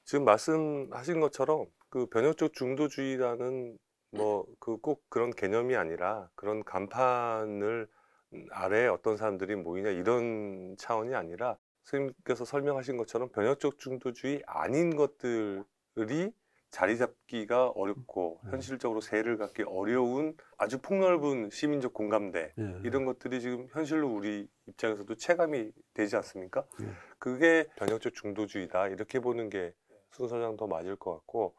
지금 말씀하신 것처럼 그 변혁적 중도주의라는 뭐 그 꼭 그런 개념이 아니라 그런 간판을 아래에 어떤 사람들이 모이냐 이런 차원이 아니라 선생님께서 설명하신 것처럼 변혁적 중도주의 아닌 것들이 자리 잡기가 어렵고 현실적으로 세를 갖기 어려운 아주 폭넓은 시민적 공감대 예. 이런 것들이 지금 현실로 우리 입장에서도 체감이 되지 않습니까? 예. 그게 변혁적 중도주의다 이렇게 보는 게 순서상 더 맞을 것 같고,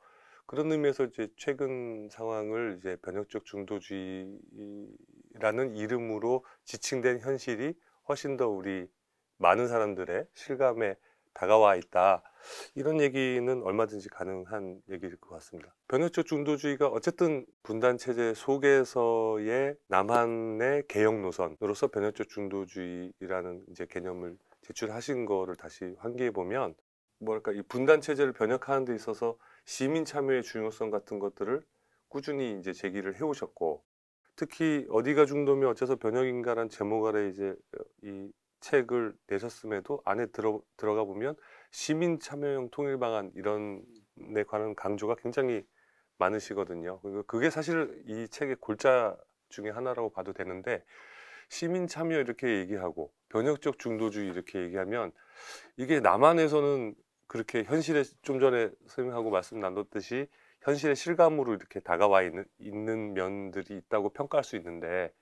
그런 의미에서 이제 최근 상황을 이제 변혁적 중도주의라는 이름으로 지칭된 현실이 훨씬 더 우리 많은 사람들의 실감에 다가와 있다. 이런 얘기는 얼마든지 가능한 얘기일 것 같습니다. 변혁적 중도주의가 어쨌든 분단 체제 속에서의 남한의 개혁 노선으로서 변혁적 중도주의라는 이제 개념을 제출하신 거를 다시 환기해 보면, 뭐랄까 이 분단 체제를 변혁하는 데 있어서 시민 참여의 중요성 같은 것들을 꾸준히 이제 제기를 해오셨고, 특히 어디가 중도면 어째서 변혁인가란 제목 아래 이제 이 책을 내셨음에도 안에 들어가 보면 시민 참여형 통일 방안 이런 데 관한 강조가 굉장히 많으시거든요. 그리고 그게 사실 이 책의 골자 중에 하나라고 봐도 되는데, 시민 참여 이렇게 얘기하고 변혁적 중도주의 이렇게 얘기하면 이게 남한에서는 그렇게 현실에 좀 전에 선생님하고 말씀 나눴듯이 현실의 실감으로 이렇게 다가와 있는 면들이 있다고 평가할 수 있는데,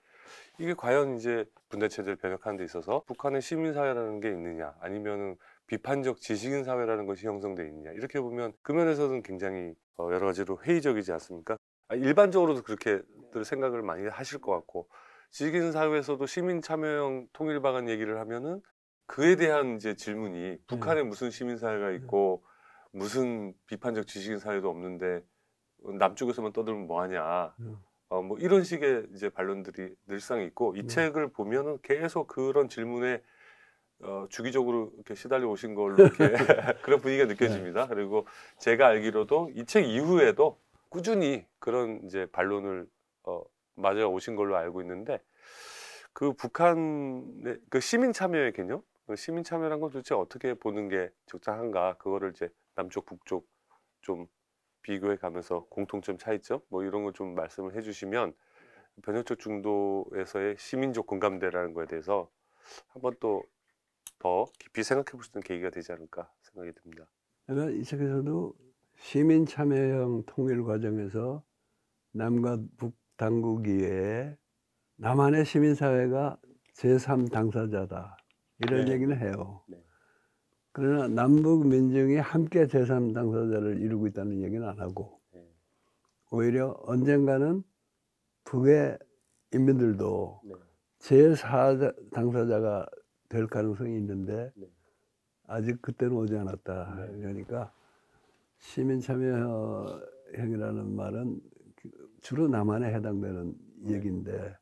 이게 과연 이제 분단 체제를 변혁하는 데 있어서 북한의 시민사회라는 게 있느냐, 아니면은 비판적 지식인 사회라는 것이 형성되어 있느냐, 이렇게 보면 그 면에서는 굉장히 여러 가지로 회의적이지 않습니까? 일반적으로도 그렇게 생각을 많이 하실 것 같고, 지식인 사회에서도 시민 참여형 통일 방안 얘기를 하면은 그에 대한 이제 질문이 북한에 무슨 시민사회가 있고 무슨 비판적 지식인 사회도 없는데 남쪽에서만 떠들면 뭐하냐, 뭐 이런 식의 이제 반론들이 늘상 있고, 이 책을 보면은 계속 그런 질문에 주기적으로 이렇게 시달려 오신 걸로 이렇게 그런 분위기가 느껴집니다. 그리고 제가 알기로도 이 책 이후에도 꾸준히 그런 이제 반론을 맞아 오신 걸로 알고 있는데, 그 북한의 그 시민 참여의 개념, 그 시민 참여란 건 도대체 어떻게 보는 게 적당한가, 그거를 이제 남쪽 북쪽 좀 비교해 가면서 공통점 차이점 뭐 이런 거 좀 말씀을 해주시면 변혁적 중도에서의 시민적 공감대라는 거에 대해서 한번 또 더 깊이 생각해 볼 수 있는 계기가 되지 않을까 생각이 듭니다. 그러니까 이 책에서도 시민 참여형 통일 과정에서 남과 북 당국 이외에 남한의 시민사회가 제3 당사자다 이런 네, 얘기는 네, 해요. 네. 그러나 남북 민중이 함께 제3 당사자를 이루고 있다는 얘기는 안 하고, 네. 오히려 언젠가는 북의 인민들도 네. 제4 당사자가 될 가능성이 있는데 네. 아직 그때는 오지 않았다. 네. 그러니까 시민 참여형이라는 말은 주로 남한에 해당되는 얘기인데,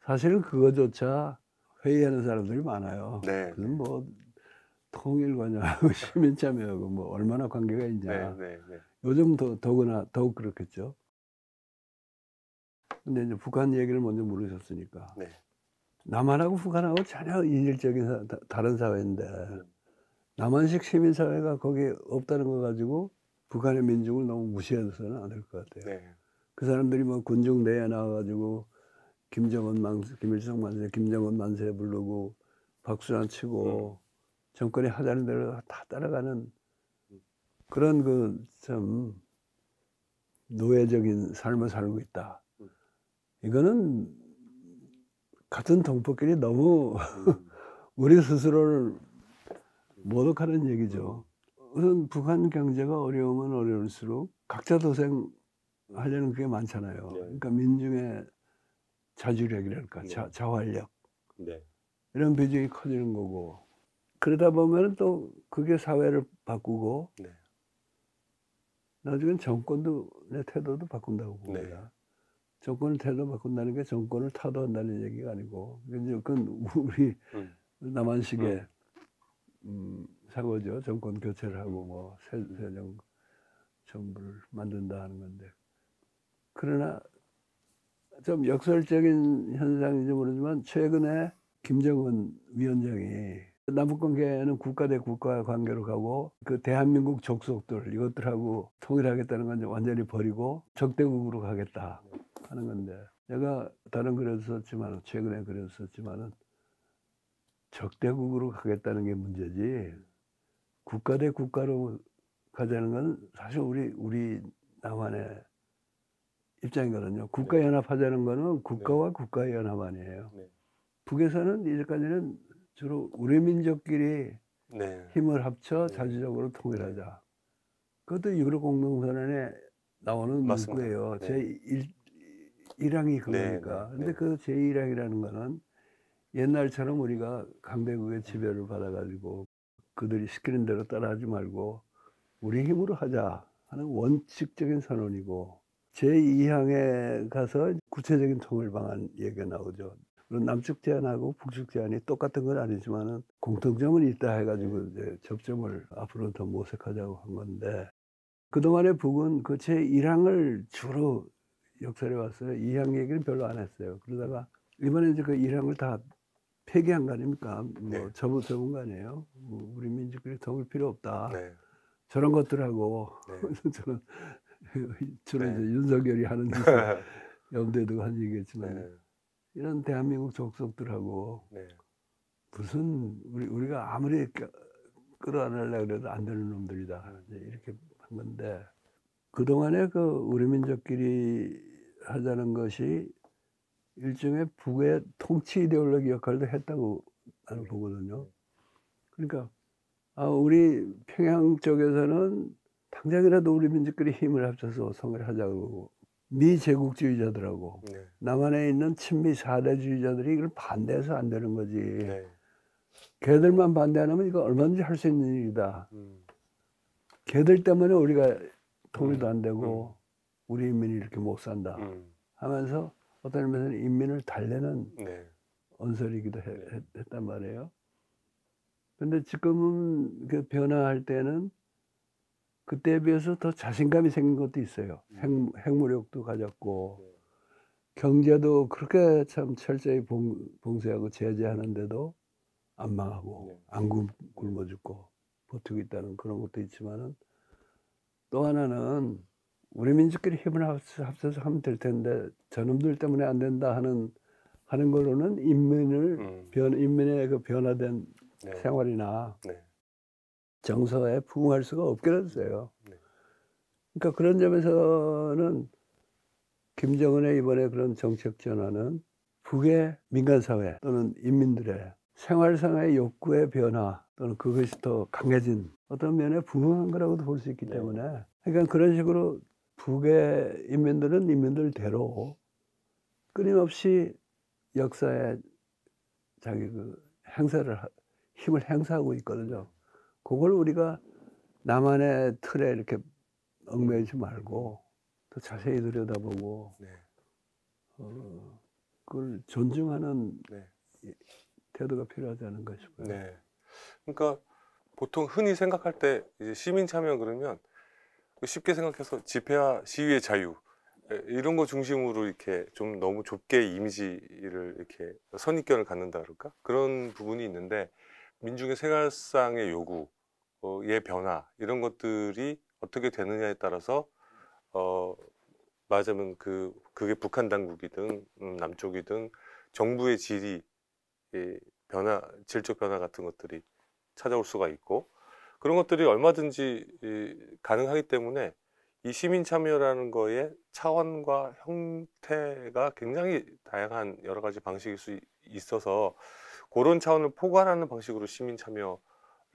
사실은 그거조차 회의하는 사람들이 많아요. 네. 그건 뭐 통일과냐고 시민 참여하고 뭐 얼마나 관계가 네. 있냐. 네. 네. 요즘 더구나 더욱 그렇겠죠. 근데 이제 북한 얘기를 먼저 물으셨으니까, 네. 남한하고 북한하고 전혀 이질적인 다른 사회인데 네. 남한식 시민사회가 거기에 없다는 거 가지고 북한의 민중을 너무 무시해서는 안 될 것 같아요. 네. 그 사람들이 뭐 군중대회 나와가지고 김정은 만세, 김일성 만세, 김정은 만세 부르고 박수나 치고 정권이 하자는 대로 다 따라가는 그런 그 참 노예적인 삶을 살고 있다. 이거는 같은 동포끼리 너무 우리 스스로를 모독하는 얘기죠. 우선 북한 경제가 어려우면 어려울수록 각자 도생하려는 게 많잖아요. 네. 그러니까 민중의 자주력이랄까, 네. 자활력 네. 이런 비중이 커지는 거고, 그러다 보면 또 그게 사회를 바꾸고 네. 나중엔 정권도 내 태도도 바꾼다고 네. 봅니다. 정권의 태도 바꾼다는 게 정권을 타도한다는 얘기가 아니고, 그건 우리 남한식의 사고죠. 정권 교체를 하고 뭐 새 정부를 만든다 하는 건데, 그러나 좀 역설적인 현상인지 모르지만 최근에 김정은 위원장이 남북관계는 국가 대 국가 관계로 가고 그 대한민국 족속들 이것들하고 통일하겠다는 건 이제 완전히 버리고 적대국으로 가겠다 하는 건데, 내가 다른 글에도 썼지만 최근에 글에도 썼지만은 적대국으로 가겠다는 게 문제지 국가 대 국가로 가자는 건 사실 우리 남한의 입장이거든요. 국가 연합하자는 거는 국가와 국가의 연합 아니에요. 네. 북에서는 이제까지는 주로 우리 민족끼리 네. 힘을 합쳐 네. 자주적으로 통일하자. 그것도 6.15 공동선언에 나오는 맞습니다. 문구예요. 네. 제1항이 그거니까. 네. 근데 그 제1항이라는 거는 옛날처럼 우리가 강대국의 지배를 받아가지고 그들이 시키는 대로 따라하지 말고 우리 힘으로 하자 하는 원칙적인 선언이고, 제2항에 가서 구체적인 통일 방안 얘기가 나오죠. 물론 남측 제안하고 북측 제안이 똑같은 건 아니지만은 공통점은 있다 해가지고 이제 접점을 앞으로 더 모색하자고 한 건데, 그동안에 북은 그 제1항을 주로 역설해 왔어요. 2항 얘기는 별로 안 했어요. 그러다가 이번에 이제 그 1항을 다 폐기한 거 아닙니까? 뭐 접은 거 아니에요. 우리 민족끼리 통일 필요 없다. 네. 저런 것들하고 네. 저는 네. 이제 윤석열이 하는 짓을 염두에 두고 한 얘기겠지만 네. 이런 대한민국 족속들하고 네. 무슨 우리가 아무리 끌어안으려고 해도 안 되는 놈들이다 이제 이렇게 한 건데, 그동안에 그 우리 민족끼리 하자는 것이 일종의 북의 통치 이데올로기 역할도 했다고 나는 보거든요. 그러니까 우리 평양 쪽에서는 당장이라도 우리 민족끼리 힘을 합쳐서 통일하자고 미제국주의자들하고 네. 남한에 있는 친미 사대주의자들이 이걸 반대해서 안 되는 거지. 네. 걔들만 반대 안 하면 이거 얼마든지 할 수 있는 일이다. 걔들 때문에 우리가 통일도 안 되고 우리 인민이 이렇게 못 산다 하면서 어떤 의미에서는 인민을 달래는 네. 언설이기도 했단 말이에요. 근데 지금은 그 변화할 때는 그때에 비해서 더 자신감이 생긴 것도 있어요. 핵무력도 가졌고 경제도 그렇게 참 철저히 봉쇄하고 제재하는데도 안 망하고 안 굶어 죽고 버티고 있다는 그런 것도 있지만은, 또 하나는 우리 민족끼리 힘을 합쳐서 하면 될 텐데 저놈들 때문에 안 된다 하는 걸로는 인민의 그 변화된 생활이나 정서에 부응할 수가 없게 됐어요. 그러니까 그런 점에서는 김정은의 이번에 그런 정책 전환은 북의 민간사회 또는 인민들의 생활상의 욕구의 변화 또는 그것이 더 강해진 어떤 면에 부응한 거라고도 볼 수 있기 때문에, 그러니까 그런 식으로 북의 인민들은 인민들대로 끊임없이 역사에 자기 그 힘을 행사하고 있거든요. 그걸 우리가 남한의 틀에 이렇게 얽매이지 말고 더 자세히 들여다보고 그걸 존중하는 태도가 필요하지 않은가 싶어요. 네. 그러니까 보통 흔히 생각할 때 이제 시민 참여 그러면 쉽게 생각해서 집회와 시위의 자유 이런 거 중심으로 이렇게 좀 너무 좁게 이미지를 이렇게 선입견을 갖는다 그럴까? 그런 부분이 있는데, 민중의 생활상의 요구의 변화 이런 것들이 어떻게 되느냐에 따라서 말하자면 그게 북한 당국이든 남쪽이든 정부의 질적 변화 같은 것들이 찾아올 수가 있고, 그런 것들이 얼마든지 가능하기 때문에 이 시민 참여라는 거의 차원과 형태가 굉장히 다양한 여러 가지 방식일 수 있어서 그런 차원을 포괄하는 방식으로 시민 참여를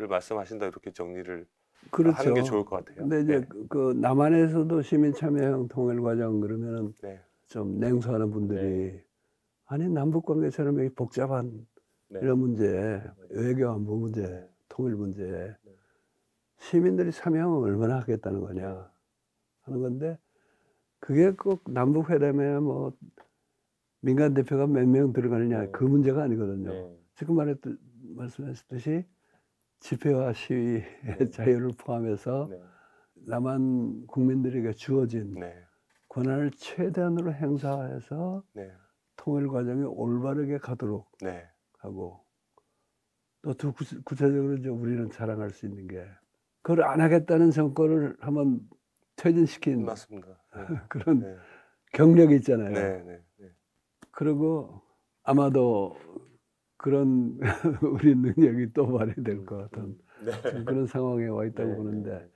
말씀하신다 이렇게 정리를 하는 게 좋을 것 같아요. 근데 이제 그 남한에서도 시민 참여형 통일 과정 그러면은 좀 냉소하는 분들이 아니 남북 관계처럼 이 복잡한 이런 문제, 외교 안보 문제, 통일 문제 시민들이 참여하면 얼마나 하겠다는 거냐 하는 건데, 그게 꼭 남북 회담에 뭐 민간 대표가 몇 명 들어가느냐 그 문제가 아니거든요. 지금 말씀하셨듯이 집회와 시위의 자유를 포함해서 남한 국민들에게 주어진 권한을 최대한으로 행사해서 통일 과정이 올바르게 가도록 하고, 또 구체적으로 이제 우리는 자랑할 수 있는 게 그걸 안 하겠다는 정권을 한번 퇴진시킨 맞습니다. 네. 그런 네. 경력이 있잖아요. 네, 네, 네. 그리고 아마도 그런 우리 능력이 또 발휘될 것 같은 네. 지금 그런 상황에 와 있다고 네, 보는데 네, 네.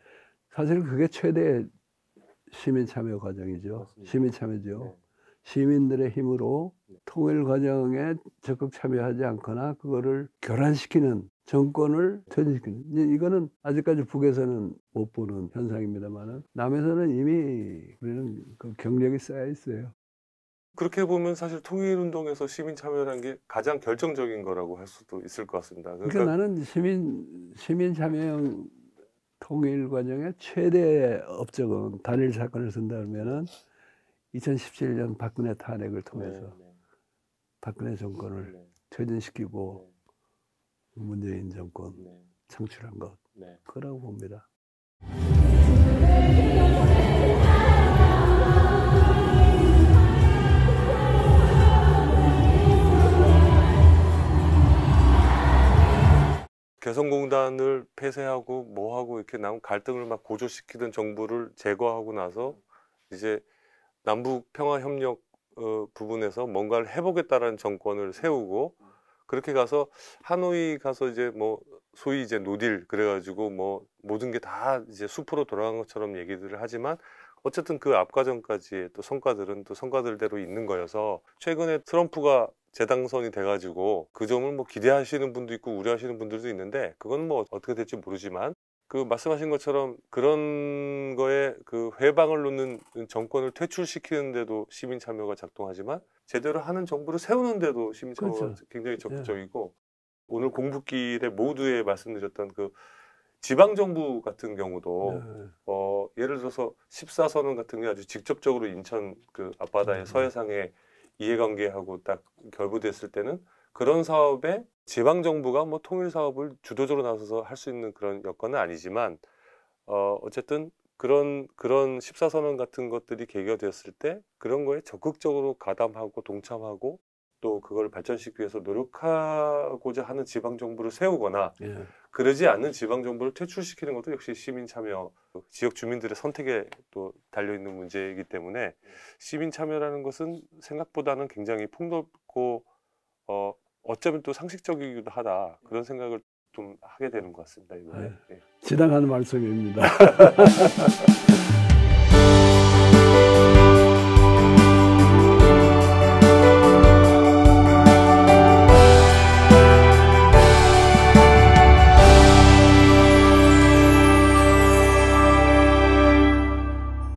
사실 그게 최대 시민 참여 과정이죠. 맞습니다. 시민 참여죠. 네. 시민들의 힘으로 네. 통일 과정에 적극 참여하지 않거나 그거를 교란시키는 정권을 퇴진시키는 이거는 아직까지 북에서는 못 보는 현상입니다만은 남에서는 이미 우리는 그 경력이 쌓여 있어요. 그렇게 보면 사실 통일운동에서 시민 참여라는 게 가장 결정적인 거라고 할 수도 있을 것 같습니다. 그러니까 나는 시민 참여형 통일 과정의 최대 업적은 단일 사건을 쓴다면은 2017년 박근혜 탄핵을 통해서 네, 네, 박근혜 정권을 네, 퇴진시키고 문재인 정권 네, 창출한 것 네. 그라고 봅니다. 개성공단을 폐쇄하고 뭐하고 이렇게 남 갈등을 막 고조시키던 정부를 제거하고 나서 이제 남북 평화협력 부분에서 뭔가를 해보겠다라는 정권을 세우고 그렇게 가서 하노이 가서 이제 뭐 소위 이제 노딜 그래가지고 뭐 모든 게 다 이제 숲으로 돌아간 것처럼 얘기들을 하지만 어쨌든 그 앞과정까지의 또 성과들은 또 성과들대로 있는 거여서 최근에 트럼프가 재당선이 돼가지고 그 점을 뭐 기대하시는 분도 있고 우려하시는 분들도 있는데 그건 뭐 어떻게 될지 모르지만 그 말씀하신 것처럼 그런 거에 그 회방을 놓는 정권을 퇴출시키는데도 시민 참여가 작동하지만 제대로 하는 정부를 세우는데도 시민 참여가 그렇죠. 굉장히 적극적이고 오늘 공부길에 모두에 말씀드렸던 그 지방 정부 같은 경우도 예를 들어서 14선언 같은 게 아주 직접적으로 인천 그 앞바다의 서해상에 이해관계하고 딱 결부됐을 때는 그런 사업에 지방 정부가 뭐 통일 사업을 주도적으로 나서서 할 수 있는 그런 여건은 아니지만 어쨌든 그런 14선언 같은 것들이 계기가 되었을 때 그런 거에 적극적으로 가담하고 동참하고 또 그걸 발전시키기 위해서 노력하고자 하는 지방 정부를 세우거나 예. 그러지 않는 지방 정부를 퇴출시키는 것도 역시 시민 참여, 지역 주민들의 선택에 또 달려 있는 문제이기 때문에 시민 참여라는 것은 생각보다는 굉장히 폭넓고 어쩌면 또 상식적이기도 하다 그런 생각을 좀 하게 되는 것 같습니다. 이번에. 네. 지당하는 말씀입니다.